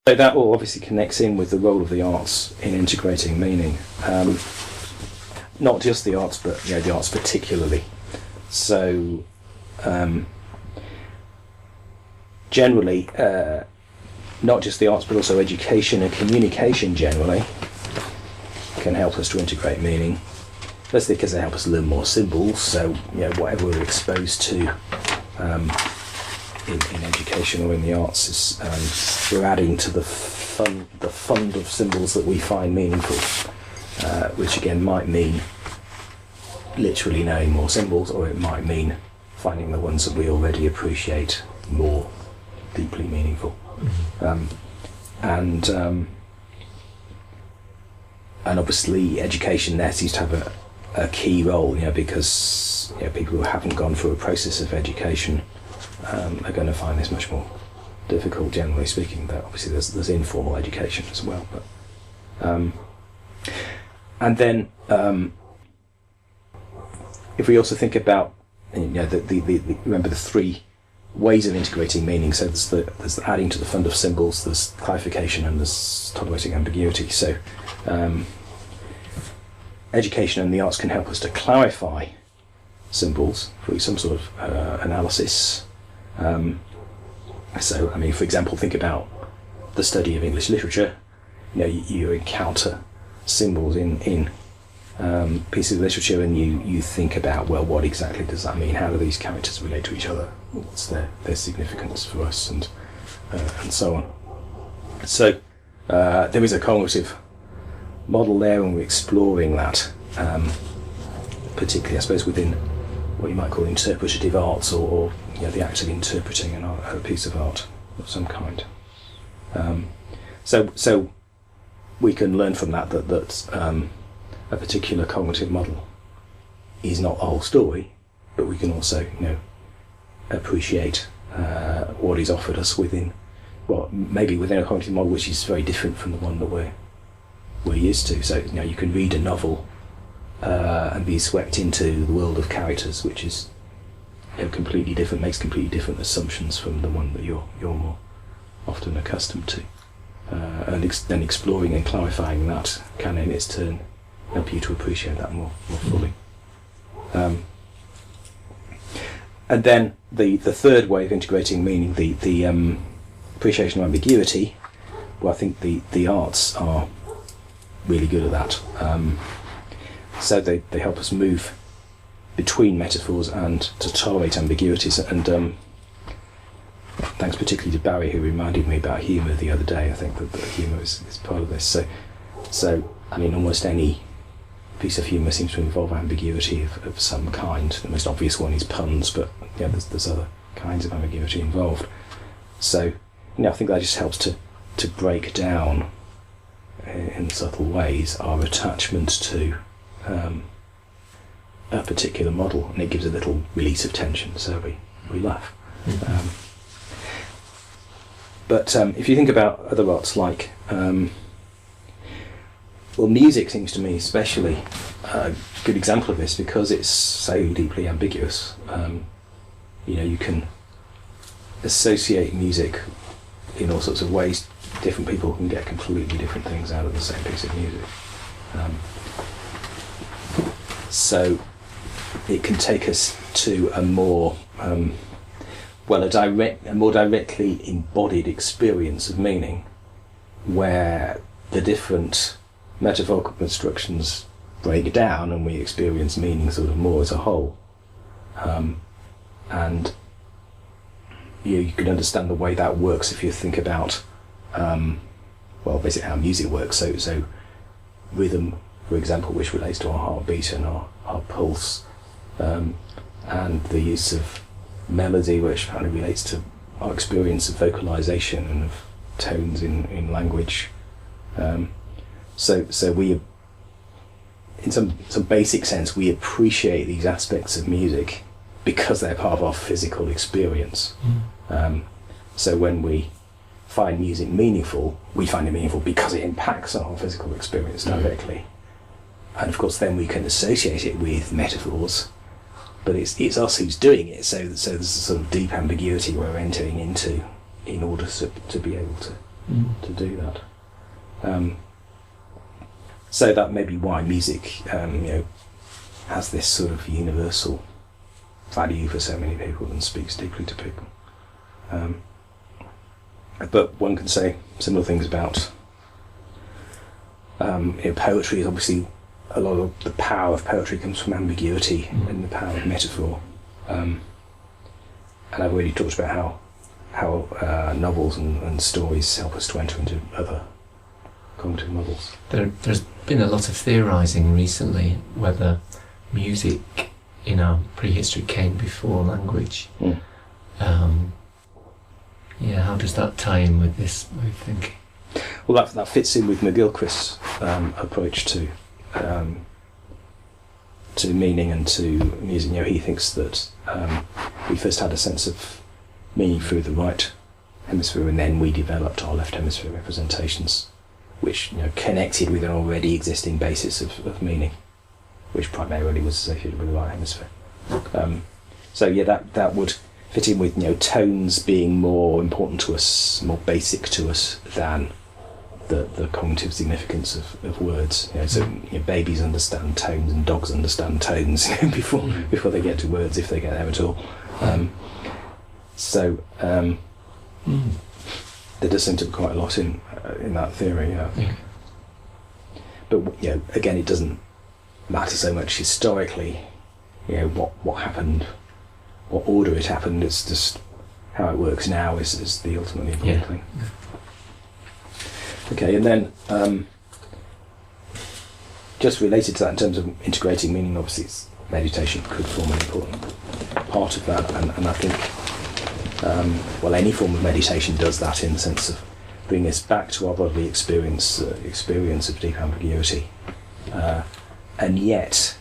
So that all obviously connects in with the role of the arts in integrating meaning. Not just the arts, but the arts particularly. So generally, not just the arts, but also education and communication generally can help us to integrate meaning. Firstly, because they help us learn more symbols. So whatever we're exposed to in education or in the arts is we're adding to the fund of symbols that we find meaningful, which again might mean literally knowing more symbols, or it might mean finding the ones that we already appreciate more deeply meaningful. And obviously education there seems to have a key role, because people who haven't gone through a process of education are going to find this much more difficult, generally speaking. But obviously there's informal education as well. But and then if we also think about remember the three ways of integrating meaning. So there's the adding to the fund of symbols, there's clarification, and there's tolerating ambiguity. So education and the arts can help us to clarify symbols through some sort of analysis. So, for example, think about the study of English literature. You encounter symbols in pieces of literature, and you think about, well, what exactly does that mean? How do these characters relate to each other? What's their significance for us, and so on. So there is a cognitive model there, and we're exploring that, particularly, I suppose, within what you might call interpretative arts, or the act of interpreting a piece of art of some kind. So we can learn from that a particular cognitive model is not the whole story, but we can also appreciate what is offered us within a cognitive model which is very different from the one that we're used to. So you can read a novel and be swept into the world of characters, which is completely different, makes completely different assumptions from the one that you're more often accustomed to, and then exploring and clarifying that can in its turn help you to appreciate that more fully. And then the third way of integrating meaning, the appreciation of ambiguity. Well, I think the arts are really good at that. So they help us move between metaphors and to tolerate ambiguities. And thanks particularly to Barry, who reminded me about humour the other day. I think that humour is part of this. So almost any piece of humour seems to involve ambiguity of some kind. The most obvious one is puns, but there's other kinds of ambiguity involved. So I think that just helps to break down in subtle ways our attachment to a particular model, and it gives a little release of tension, so we laugh. But if you think about other arts like music seems to me especially a good example of this, because it's so deeply ambiguous. You can associate music in all sorts of ways. Different people can get completely different things out of the same piece of music. So it can take us to a more directly embodied experience of meaning, where the different metaphorical constructions break down and we experience meaning sort of more as a whole. And you can understand the way that works if you think about basically how music works. So rhythm, for example, which relates to our heartbeat and our pulse, and the use of melody, which kind of relates to our experience of vocalization and of tones in language. So we, in some basic sense, we appreciate these aspects of music because they're part of our physical experience. So when we find music meaningful, we find it meaningful because it impacts on our physical experience directly. And of course then we can associate it with metaphors, but it's us who's doing it, so there's a sort of deep ambiguity we're entering into in order to be able to do that. So that may be why music, has this sort of universal value for so many people and speaks deeply to people. But one can say similar things about poetry. Is obviously a lot of the power of poetry comes from ambiguity and the power of metaphor. And I've already talked about how novels and stories help us to enter into other cognitive models. There's been a lot of theorising recently whether music in our prehistory came before language. How does that tie in with this way of thinking? Well, that fits in with McGilchrist's approach to meaning and to music. He thinks that we first had a sense of meaning through the right hemisphere, and then we developed our left hemisphere representations, which connected with an already existing basis of meaning, which primarily was associated with the right hemisphere. That would fit in with tones being more important to us, more basic to us than the cognitive significance of words. Babies understand tones and dogs understand tones before they get to words, if they get there at all. There does seem to be quite a lot in that theory. But again, it doesn't matter so much historically. What happened, what order it happened. It's just how it works now is the ultimately important thing. Okay, and then just related to that in terms of integrating meaning, obviously meditation could form an important part of that, and I think any form of meditation does that in the sense of bringing us back to our bodily experience of deep ambiguity, and yet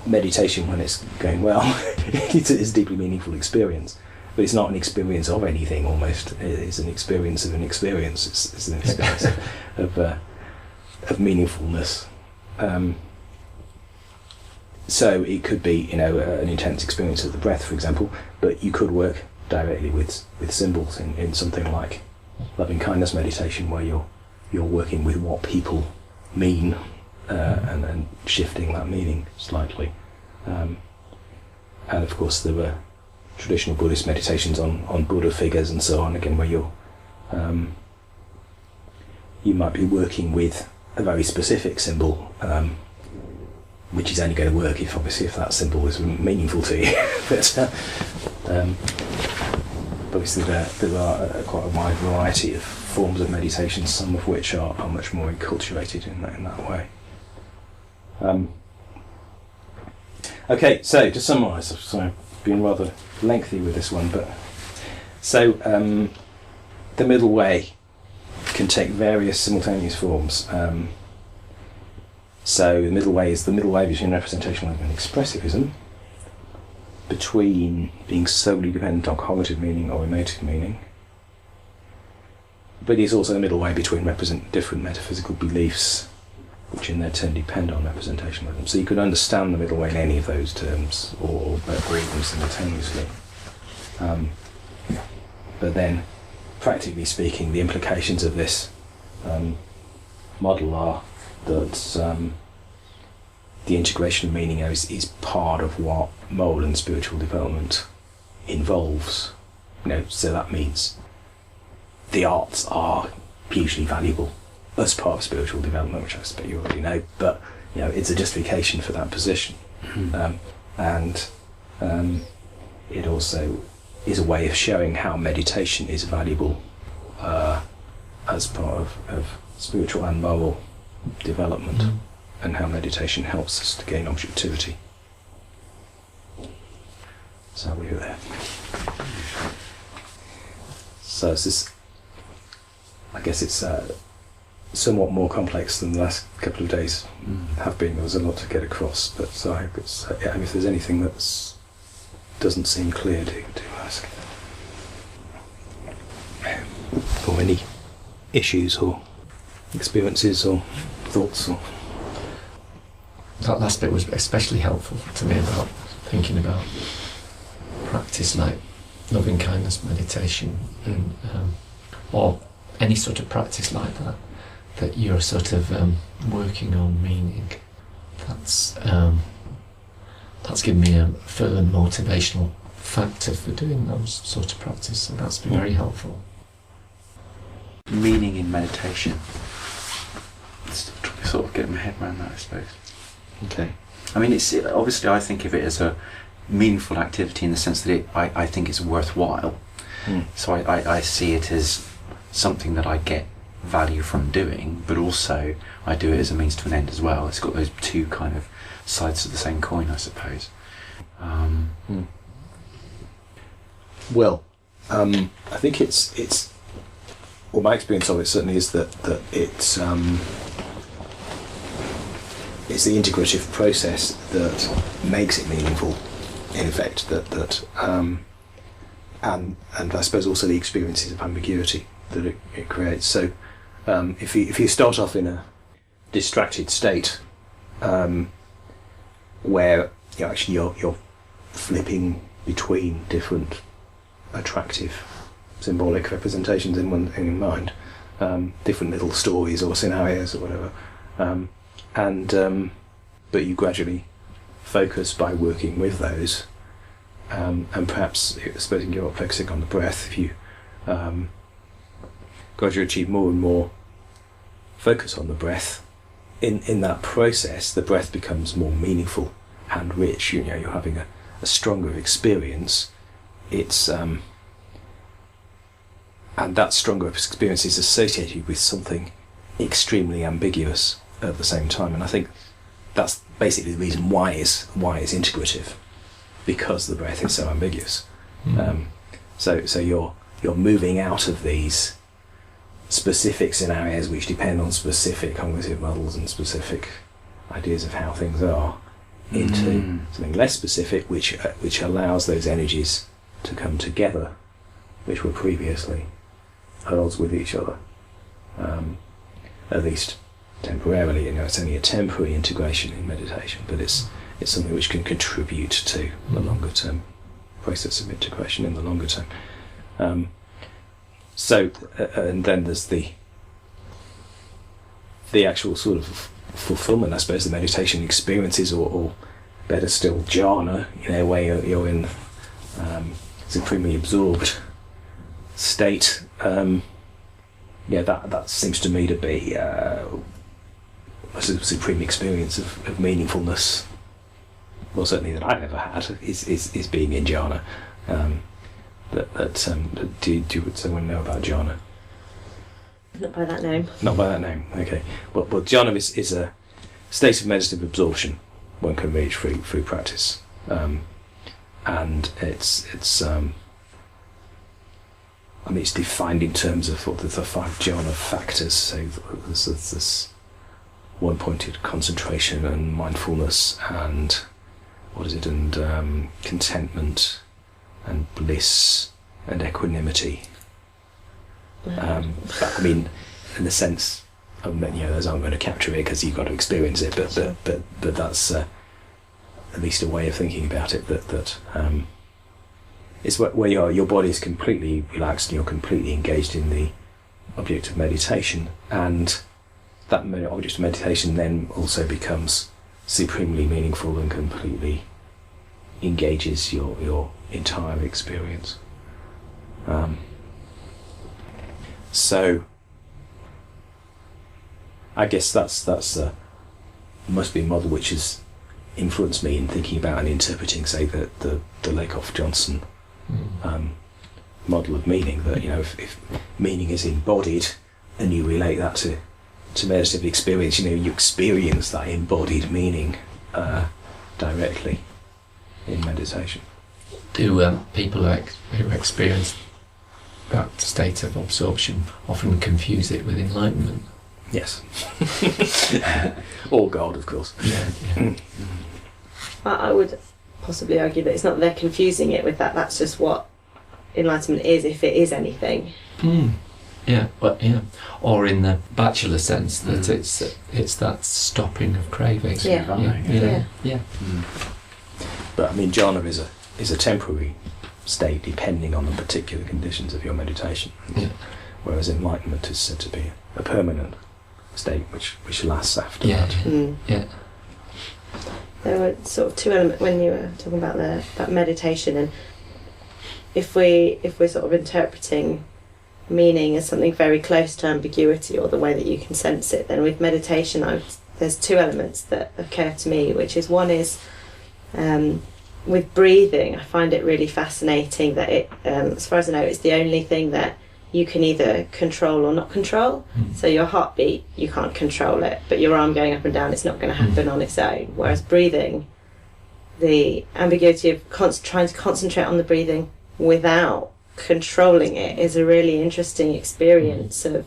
meditation, when it's going well, it's a deeply meaningful experience. But it's not an experience of anything, almost. It's an experience of an experience. It's an experience of meaningfulness. So it could be, an intense experience of the breath, for example, but you could work directly with symbols in something like loving kindness meditation, where you're working with what people mean and shifting that meaning slightly. And of course there were traditional Buddhist meditations on Buddha figures and so on, again, where you might be working with a very specific symbol, which is only going to work if that symbol is meaningful to you. But obviously there are quite a wide variety of forms of meditation, some of which are much more enculturated in that way. Okay, so to summarise, so I've been rather lengthy with this one, but so the middle way can take various simultaneous forms. So the middle way is the middle way between representational and expressivism, between being solely dependent on cognitive meaning or emotive meaning, but it's also the middle way between different metaphysical beliefs, which in their turn depend on representationalism. So you could understand the middle way in any of those terms, or all of them simultaneously. But then, practically speaking, the implications of this model are that the integration of meaning is part of what moral and spiritual development involves. So that means the arts are hugely valuable as part of spiritual development, which I expect you already know, but it's a justification for that position. And it also is a way of showing how meditation is valuable as part of spiritual and moral development, and how meditation helps us to gain objectivity. So we're there. So I guess it's somewhat more complex than the last couple of days have been. There was a lot to get across, but so I hope it's if there's anything that doesn't seem clear, do ask. Or any issues or experiences or thoughts. That last bit was especially helpful to me about thinking about practice like loving kindness meditation, and or any sort of practice like that, that you're sort of working on meaning, that's given me a further motivational factor for doing those sort of practice, so that's been very helpful. Meaning in meditation. Sort of getting my head around that, I suppose. Okay. I mean, it's obviously, I think of it as a meaningful activity in the sense that I think it's worthwhile. So I see it as something that I get value from doing, but also I do it as a means to an end as well. It's got those two kind of sides of the same coin, I suppose. Well, I think it's well, my experience of it certainly is that it's the integrative process that makes it meaningful, in effect, and I suppose also the experiences of ambiguity that it creates. So if you start off in a distracted state, where you're flipping between different attractive symbolic representations in your mind, different little stories or scenarios or whatever, but you gradually focus by working with those, and perhaps supposing you're focusing on the breath, if you gradually achieve more and more focus on the breath, in that process the breath becomes more meaningful and rich. You're having a stronger experience. It's and that stronger experience is associated with something extremely ambiguous at the same time, and I think that's basically the reason why it's integrative, because the breath is so ambiguous. So you're moving out of these specific scenarios which depend on specific cognitive models and specific ideas of how things are, into something less specific, which allows those energies to come together, which were previously at odds with each other, at least temporarily. It's only a temporary integration in meditation, but it's something which can contribute to the longer term process of integration in the longer term. And then there's the actual sort of fulfillment, I suppose, the meditation experiences, or better still, jhana, where you're in supremely absorbed state. That seems to me to be a supreme experience of meaningfulness. Well, certainly that I've ever had is being in jhana. Would someone know about jhana? Not by that name. Not by that name. Okay. Well, jhana is a state of meditative absorption one can reach through practice, and it's it's defined in terms of the 5 jhana factors. So there's this one-pointed concentration and mindfulness, and contentment and bliss and equanimity. But in the sense, those aren't going to capture it because you've got to experience it. But that's at least a way of thinking about it. That it's where your body is completely relaxed and you're completely engaged in the object of meditation, and that object of meditation then also becomes supremely meaningful and completely engages your entire experience. So I guess that's must be a model which has influenced me in thinking about and interpreting, say, the Lakoff-Johnson model of meaning. That if meaning is embodied, and you relate that to meditative experience, you experience that embodied meaning directly in meditation. Do people who experience that state of absorption often confuse it with enlightenment? Yes. Or God, of course. Yeah. I would possibly argue that it's not that they're confusing it with that. That's just what enlightenment is, if it is anything. Yeah, well, yeah. Or in the bachelor sense, that it's that stopping of craving. Yeah. But jhana is a temporary state depending on the particular conditions of your meditation. Yeah. whereas enlightenment is said to be a permanent state which lasts after Yeah. that. Yeah. There were sort of two elements when you were talking about that meditation, and if we're sort of interpreting meaning as something very close to ambiguity, or the way that you can sense it, then with meditation there's two elements that occur to me, which is one is with breathing. I find it really fascinating that it, as far as I know, it's the only thing that you can either control or not control. So your heartbeat, you can't control it, but your arm going up and down, it's not going to happen on its own. Whereas breathing, the ambiguity of trying to concentrate on the breathing without controlling it is a really interesting experience of,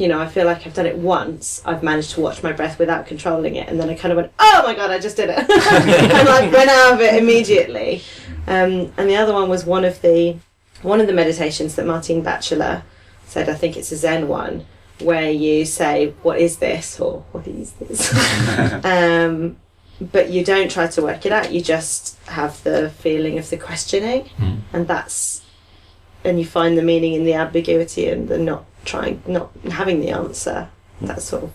I feel like I've done it once, I've managed to watch my breath without controlling it, and then I kind of went, oh my god, I just did it. And like went out of it immediately. And the other one was one of the meditations that Martine Batchelor said, I think it's a Zen one, where you say, what is this? Or what is this? But you don't try to work it out, you just have the feeling of the questioning, and you find the meaning in the ambiguity and the not having the answer. That's sort of